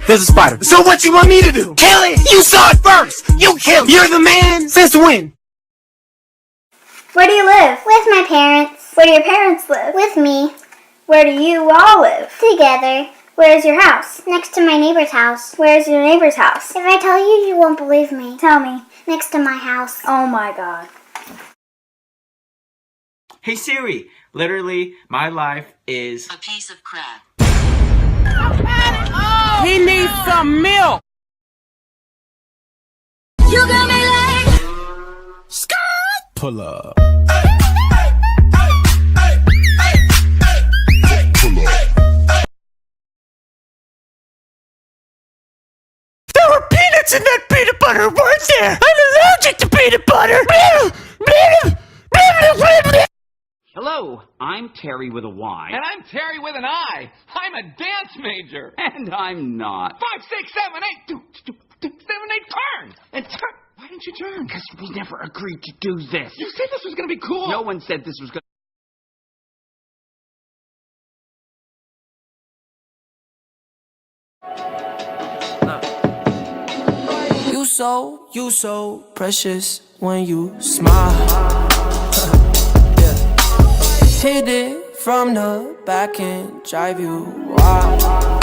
there's a spider. So what you want me to do? Kill it! You saw it first! You kill it! You're the man! Since when? Where do you live? With my parents. Where do your parents live? With me. Where do you all live? Together. Where is your house? Next to my neighbor's house. Where is your neighbor's house? If I tell you, you won't believe me. Tell me. Next to my house. Oh my god. Hey Siri, literally, my life is a piece of crap. He needs some milk! You got me like Pull up. There were peanuts in that peanut butter, weren't there? I'm allergic to peanut butter! Hello, I'm Terry with a Y. And I'm Terry with an I. I'm a dance major. And I'm not. 5, 6, 7, 8, 7, 8, turn! And turn. Why didn't you turn? Because we never agreed to do this. You said this was going to be cool. No one said this was going You so precious when you smile. Yeah. Hit it from the back and drive you wild.